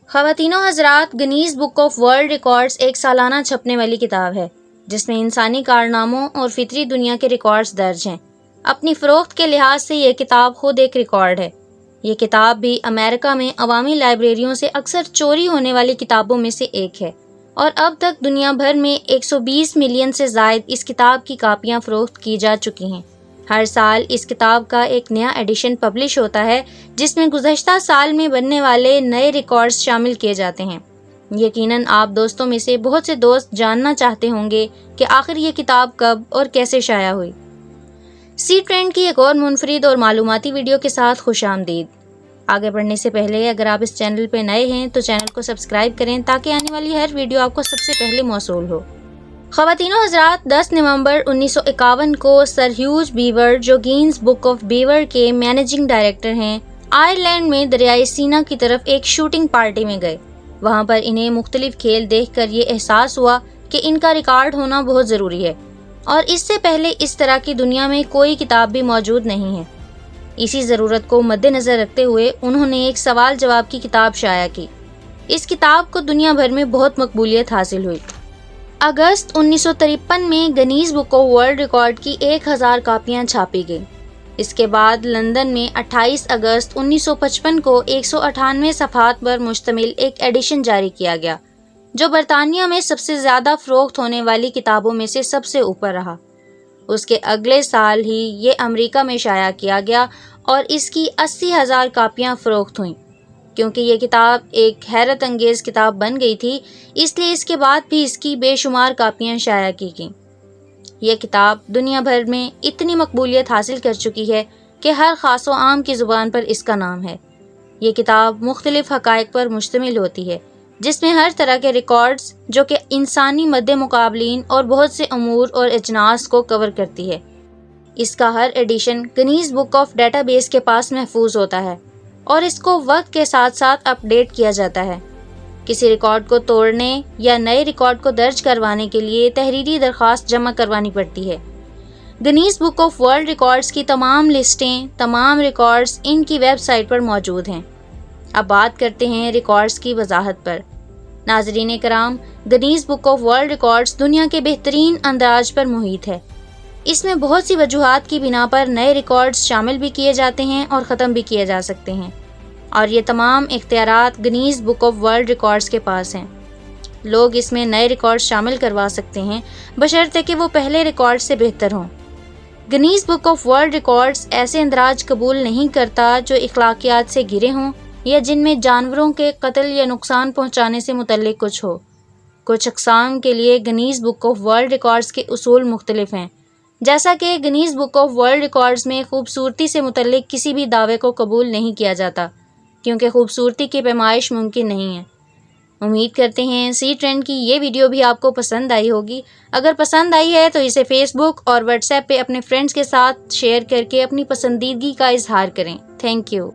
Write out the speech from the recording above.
خواتین و حضرات، Guinness book of world records ایک سالانہ چھپنے والی کتاب ہے جس میں انسانی کارناموں اور فطری دنیا کے ریکارڈز درج ہیں۔ اپنی فروخت کے لحاظ سے یہ کتاب خود ایک ریکارڈ ہے۔ یہ کتاب بھی امریکہ میں عوامی لائبریریوں سے اکثر چوری ہونے والی کتابوں میں سے ایک ہے، اور اب تک دنیا بھر میں 120 ملین سے زائد اس کتاب کی کاپیاں فروخت کی جا چکی ہیں۔ ہر سال اس کتاب کا ایک نیا ایڈیشن پبلش ہوتا ہے جس میں گزشتہ سال میں بننے والے نئے ریکارڈز شامل کیے جاتے ہیں۔ یقیناً آپ دوستوں میں سے بہت سے دوست جاننا چاہتے ہوں گے کہ آخر یہ کتاب کب اور کیسے شائع ہوئی۔ سی ٹرینڈ کی ایک اور منفرد اور معلوماتی ویڈیو کے ساتھ خوش آمدید۔ آگے بڑھنے سے پہلے اگر آپ اس چینل پہ نئے ہیں تو چینل کو سبسکرائب کریں تاکہ آنے والی ہر ویڈیو آپ کو سب سے پہلے موصول ہو۔ خواتین و حضرات، 10 نومبر 1951 کو سر ہیوج بیور، جو گینز بک آف بیور کے مینیجنگ ڈائریکٹر ہیں، آئرلینڈ میں دریائے سینا کی طرف ایک شوٹنگ پارٹی میں گئے۔ وہاں پر انہیں مختلف کھیل دیکھ کر یہ احساس ہوا کہ ان کا ریکارڈ ہونا بہت ضروری ہے، اور اس سے پہلے اس طرح کی دنیا میں کوئی کتاب بھی موجود نہیں ہے۔ اسی ضرورت کو مد نظر رکھتے ہوئے انہوں نے ایک سوال جواب کی کتاب شائع کی۔ اس کتاب کو دنیا بھر میں بہت مقبولیت حاصل ہوئی۔ اگست 1953 میں Guinness book of world record کی 1000 کاپیاں چھاپی گئیں۔ اس کے بعد لندن میں 28 اگست 1955 کو 198 صفحات پر مشتمل ایک ایڈیشن جاری کیا گیا، جو برطانیہ میں سب سے زیادہ فروخت ہونے والی کتابوں میں سے سب سے اوپر رہا۔ اس کے اگلے سال ہی یہ امریکہ میں شائع کیا گیا اور اس کی 80,000 کاپیاں فروخت ہوئیں۔ کیونکہ یہ کتاب ایک حیرت انگیز کتاب بن گئی تھی، اس لیے اس کے بعد بھی اس کی بے شمار کاپیاں شائع کی گئیں۔ یہ کتاب دنیا بھر میں اتنی مقبولیت حاصل کر چکی ہے کہ ہر خاص و عام کی زبان پر اس کا نام ہے۔ یہ کتاب مختلف حقائق پر مشتمل ہوتی ہے، جس میں ہر طرح کے ریکارڈز، جو کہ انسانی مد مقابلین اور بہت سے امور اور اجناس کو کور کرتی ہے۔ اس کا ہر edition Guinness book of data base کے پاس محفوظ ہوتا ہے، اور اس کو وقت کے ساتھ ساتھ اپ ڈیٹ کیا جاتا ہے۔ کسی ریکارڈ کو توڑنے یا نئے ریکارڈ کو درج کروانے کے لیے تحریری درخواست جمع کروانی پڑتی ہے۔ Guinness book of world records کی تمام لسٹیں، تمام ریکارڈز ان کی ویب سائٹ پر موجود ہیں۔ اب بات کرتے ہیں ریکارڈز کی وضاحت پر۔ ناظرین کرام، Guinness book of world records دنیا کے بہترین اندراج پر محیط ہے۔ اس میں بہت سی وجوہات کی بنا پر نئے ریکارڈز شامل بھی کیے جاتے ہیں اور ختم بھی کیے جا سکتے ہیں، اور یہ تمام اختیارات Guinness book of world records کے پاس ہیں۔ لوگ اس میں نئے ریکارڈز شامل کروا سکتے ہیں بشرطے کہ وہ پہلے ریکارڈ سے بہتر ہوں۔ Guinness book of world records ایسے اندراج قبول نہیں کرتا جو اخلاقیات سے گھرے ہوں یا جن میں جانوروں کے قتل یا نقصان پہنچانے سے متعلق کچھ ہو۔ کچھ اقسام کے لیے Guinness book of world records کے اصول مختلف ہیں، جیسا کہ Guinness book of world records میں خوبصورتی سے متعلق کسی بھی دعوے کو قبول نہیں کیا جاتا، کیونکہ خوبصورتی کی پیمائش ممکن نہیں ہے۔ امید کرتے ہیں سی ٹرینڈ کی یہ ویڈیو بھی آپ کو پسند آئی ہوگی۔ اگر پسند آئی ہے تو اسے فیس بک اور واٹس ایپ پہ اپنے فرینڈز کے ساتھ شیئر کر کے اپنی پسندیدگی کا اظہار کریں۔ Thank you.